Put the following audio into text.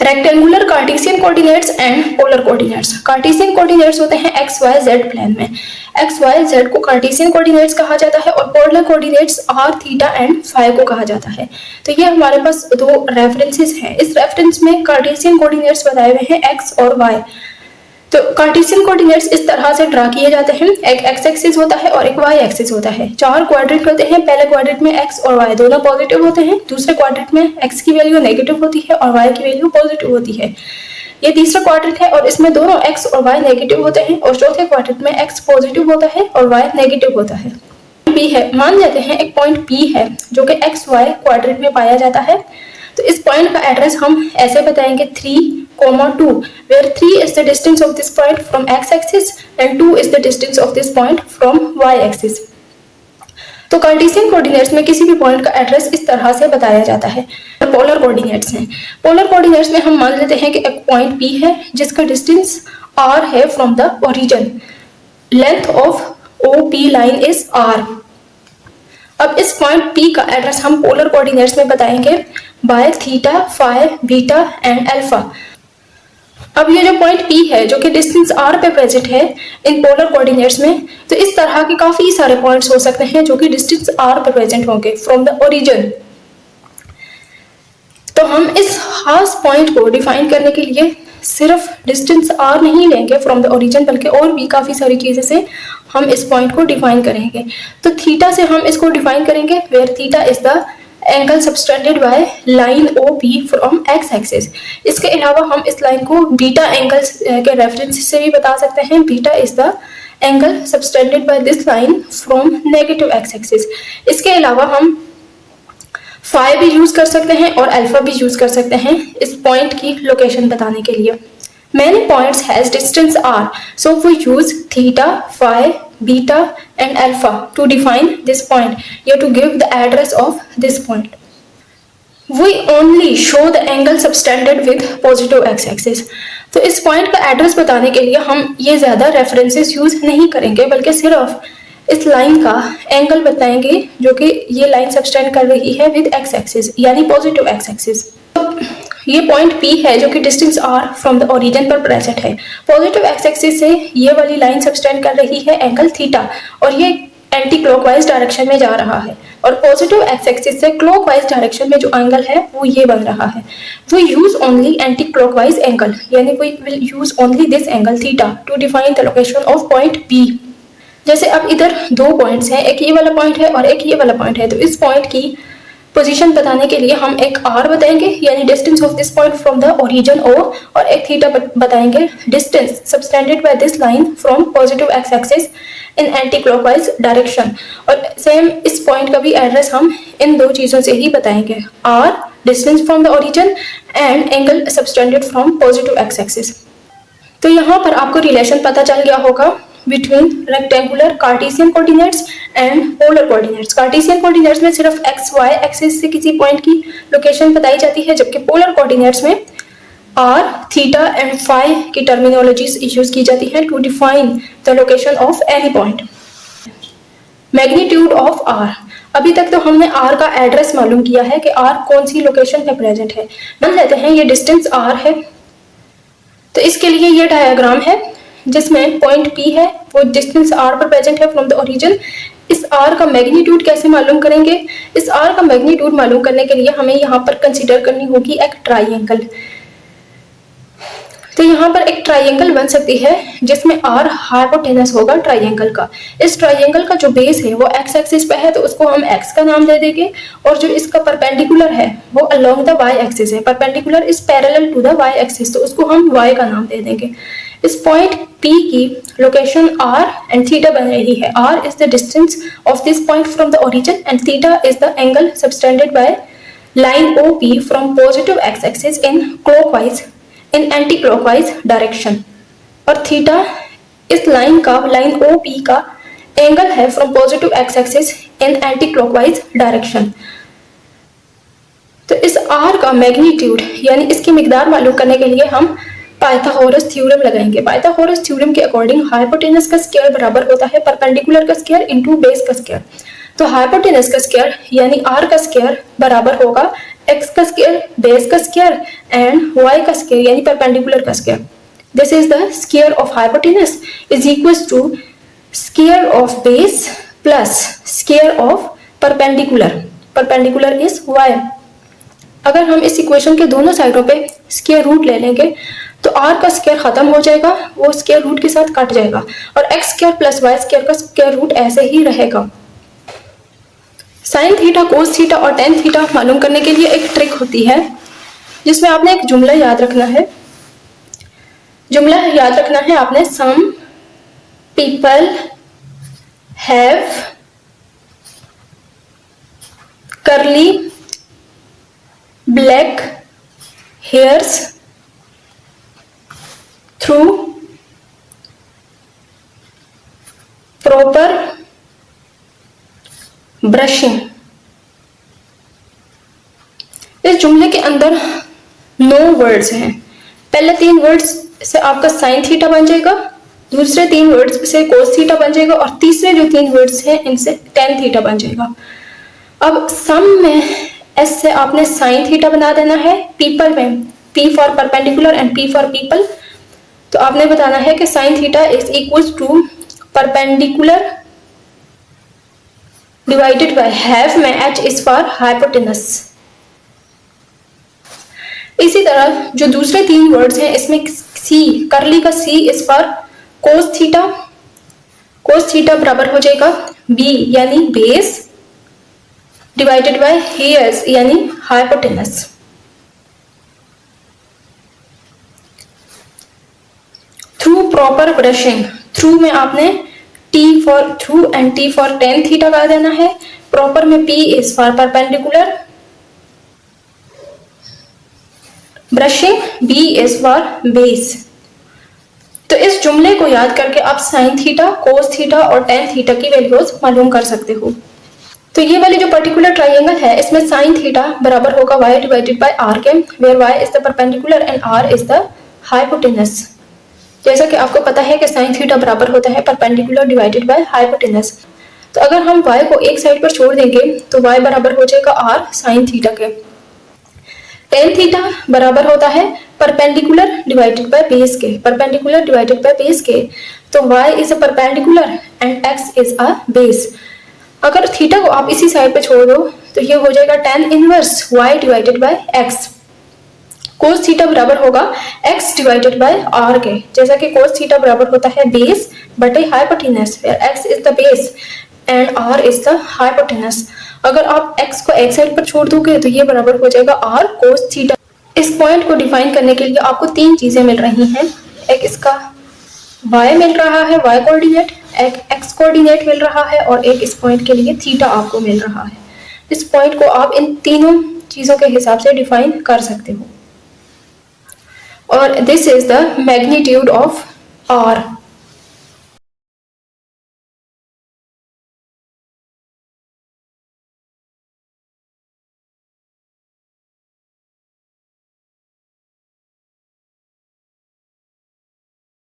Rectangular Cartesian coordinates and polar coordinates. Cartesian coordinates होते हैं x y z plane में, x y z को Cartesian coordinates कहा जाता है और polar coordinates r theta and phi को कहा जाता है। तो ये हमारे पास दो रेफरेंसेस हैं। इस रेफरेंस में कार्टेशियन कोऑर्डिनेट्स बताए हुए हैं एक्स और वाई। तो कार्टेशियन कोऑर्डिनेट्स इस तरह से ड्रा किए जाते हैं, एक एक्स एक्सिस होता है और एक वाई एक्सिस होता है। चार क्वाड्रेंट होते हैं, पहले क्वाड्रेंट में एक्स और वाई दोनों पॉजिटिव होते हैं, दूसरे क्वाड्रेंट में एक्स की वैल्यू नेगेटिव होती है और वाई की वैल्यू पॉजिटिव होती है। ये तीसरा क्वाड्रेंट है और इसमें दोनों एक्स और वाई नेगेटिव होते हैं और चौथे क्वाड्रेंट में एक्स पॉजिटिव होता है और वाई नेगेटिव होता है। पी है, मान लेते हैं एक पॉइंट पी है जो कि एक्स वाई क्वाड्रेंट में पाया जाता है। तो इस पॉइंट का एड्रेस हम ऐसे बताएंगे 3,2, where 3 is the distance of this point from x axis and 2 is the distance of this point from y axis। तो कार्टेशियन कोऑर्डिनेट्स में किसी भी पॉइंट का एड्रेस इस तरह से बताया जाता है। पोलर कोऑर्डिनेट्स हैं, पोलर कोऑर्डिनेट्स में हम मान लेते हैं कि एक पॉइंट P है जिसका डिस्टेंस r है from the origin, length of OP line is r। अब इस पॉइंट P का एड्रेस हम पोलर कोऑर्डिनेट्स में बताएंगे by theta, phi, beta and alpha. अब ये जो पॉइंट P है जो कि डिस्टेंस r पे प्रेजेंट है इन पोलर कोऑर्डिनेट्स में, तो इस तरह के काफी सारे पॉइंट्स हो सकते हैं जो कि डिस्टेंस r पे प्रेजेंट होंगे फ्रॉम द ओरिजिन। तो हम इस खास पॉइंट को डिफाइन करने के लिए सिर्फ डिस्टेंस r नहीं लेंगे फ्रॉम द ओरिजिन, बल्कि और भी काफी सारी चीजें से हम इस पॉइंट को डिफाइन करेंगे। तो थीटा से हम इसको डिफाइन करेंगे, where theta is the angle subtended by line OP from x axis. इसके अलावा हम इस लाइन को बीटा एंगल के रेफरेंस से भी बता सकते हैं। Beta is the angle subtended by this line from negative x axis. इसके अलावा हम फाई भी यूज कर सकते हैं और अल्फा भी यूज कर सकते हैं इस पॉइंट की लोकेशन बताने के लिए। Many points has distance r, so we use theta, phi, beta and alpha to define this point, here to give the address of this point. We only show the angle subtended with positive x-axis. तो इस point का address बताने के लिए हम ये ज्यादा references use नहीं करेंगे, बल्कि सिर्फ इस लाइन का एंगल बताएंगे जो कि ये लाइन सबटेंड कर रही है विद एक्स एक्सिस, यानी पॉजिटिव एक्स एक्सिस। ये पॉइंट P है जो कि distance r from the origin पर प्रेजेंट है। पॉजिटिव एक्स एक्सिस से ये वाली लाइन सबटेंड कर रही है एंगल थीटा और ये एंटी क्लॉकवाइज डायरेक्शन में जा रहा है, और पॉजिटिव एक्स एक्सिस से क्लॉकवाइज डायरेक्शन में जो एंगल है वो ये बन रहा है। We use only anticlockwise angle, यानी we will use only this angle theta to define the location of point P। जैसे अब इधर दो पॉइंट्स हैं, एक ये वाला पॉइंट है और एक ये वाला पॉइंट है, तो इस पॉइंट की पोजीशन बताने के लिए हम एक r बताएंगे, यानी distance of this point from the origin O, और एक थीटा बताएंगे, distance subtended by this line from positive x axis in anti clockwise direction. और सेम इस पॉइंट का भी एड्रेस हम इन दो चीजों से ही बताएंगे, r distance from the origin and angle subtended from positive x axis. तो यहाँ पर आपको रिलेशन पता चल गया होगा between rectangular Cartesian coordinates and polar coordinates। Cartesian coordinates में सिर्फ x y एक्सिस से किसी पॉइंट की लोकेशन बताई जाती है, जबकि पोलर कोऑर्डिनेट्स में r, थीटा एंड फाई की टर्मिनोलॉजीज यूज की जाती है to define the location of any point. Magnitude of r, अभी तक तो हमने r का एड्रेस मालूम किया है कि r कौन सी लोकेशन पे प्रेजेंट है। मान लेते हैं ये डिस्टेंस r है, तो इसके लिए ये डायग्राम है जिसमें पॉइंट P है वो डिस्टेंस r पर प्रेजेंट है फ्रॉम द ओरिजिन। इस r का मैग्नीट्यूड कैसे मालूम करेंगे? इस r का मैग्नीट्यूड मालूम करने के लिए हमें यहाँ पर कंसीडर करनी होगी एक ट्राइंगल। तो यहाँ पर एक ट्राइंगल बन सकती है जिसमें r हाइपोटेनस होगा ट्राइंगल का। इस ट्राइंगल का जो बेस है वो x एक्सिस पे है, तो उसको हम x का नाम दे देंगे, और जो इसका परपेंडिकुलर है वो अलोंग द y एक्सिस है। Perpendicular is parallel to the y axis, तो उसको हम y का नाम दे देंगे। इस पॉइंट P की लोकेशन r एंड थीटा बन रही है। r is the distance of this point from the origin and theta is the angle subtended by line OP from positive x axis in clockwise in anti clockwise direction, और theta इस line OP का angle है from positive x axis in anti clockwise direction. तो इस r का magnitude यानी इसकी मिकदार मालूम करने के लिए हम पाइथागोरस थ्योरम लगाएंगे। पाइथागोरस थ्योरम के अकॉर्डिंग हाइपोटेनस का स्क्वायर बराबर होता है परपेंडिकुलर का स्क्वायर इनटू बेस का स्क्वायर। तो हाइपोटेनस का स्क्वायर यानी r का स्क्वायर बराबर होगा एक्स का स्क्वायर, बेस का स्क्वायर एंड वाई का स्क्वायर यानी परपेंडिकुलर का square. This is the square of hypotenuse is equal to square of base plus square of perpendicular. Perpendicular is y. अगर हम इस इक्वेशन के दोनों साइडों पे स्क्वायर रूट ले लेंगे तो r का स्क्वायर खत्म हो जाएगा, वो स्क्वायर रूट के साथ कट जाएगा और x square plus y square का स्क्वायर रूट ऐसे ही रहेगा। साइन थीटा, कोस थीटा और टेन थीटा मालूम करने के लिए एक ट्रिक होती है जिसमें आपने एक जुमला याद रखना है। जुमला याद रखना है आपने, some people have curly black hairs through proper brushing. इस जुमले के अंदर 9 वर्ड्स हैं। पहले 3 वर्ड्स से आपका साइन थीटा बन जाएगा, दूसरे 3 वर्ड्स से कोस थीटा बन जाएगा और तीसरे जो 3 वर्ड्स हैं इनसे टेन थीटा बन जाएगा। अब सम में एस से आपने साइन थीटा बना देना है, पीपल में P for perpendicular and P for people. तो आपने बताना है कि sine theta is equal to perpendicular divided by hyp में एच इज फॉर हाइपोटेनस। इसी तरह जो दूसरे 3 वर्ड्स हैं इसमें सी, करली का C is for cos theta. Cos theta बराबर हो जाएगा बी यानी बेस डिवाइडेड बाय हेयर्स यानी hypotenuse. Through proper brushing, through में आपने T for through and T for tan theta लगा देना है। प्रॉपर में P is for perpendicular, brushing B is for base. तो इस जुमले को याद करके आप साइन थीटा, कोस थीटा और टेन थीटा की वैल्यूज मालूम कर सकते हो। तो ये वाली जो पर्टिकुलर ट्राइंगल है इसमें साइन थीटा बराबर होगा y डिवाइडेड बाय r के, where y is the perpendicular and r is the hypotenuse. जैसा कि आपको पता है कि साइन थीटा बराबर होता है परपेंडिकुलर डिवाइडेड बाय हाइपोटेनस। तो अगर हम y को एक साइड पर छोड़ देंगे तो y बराबर हो जाएगा r साइन थीटा के। टेन थीटा बराबर होता है परपेंडिकुलर डिवाइडेड बाय बेस के, परपेंडिकुलर डिवाइडेड बाय बेस के। तो y is a perpendicular and x is a base. अगर थीटा को आप इसी साइड पे छोड़ दो तो ये हो जाएगा tan inverse y divided bye x। कोस थीटा बराबर होगा x डिवाइडेड बाय r के, जैसा कि कोस थीटा बराबर होता है बेस बटे hypotenuse, where x is the base and r is the hypotenuse. अगर आप x को एक साइड पर छोड़ दोगे तो ये बराबर हो जाएगा r कोस थीटा। इस पॉइंट को डिफाइन करने के लिए आपको 3 चीजें मिल रही हैं। एक इसका y मिल रहा है, y कोऑर्डिनेट, एक x कोऑर्डिनेट मिल रहा है और एक इस पॉइंट के लिए थीटा आपको मिल रहा है। इस पॉइंट को आप इन तीनों चीजों के हिसाब से डिफाइन कर सकते हो। और this is the magnitude of r।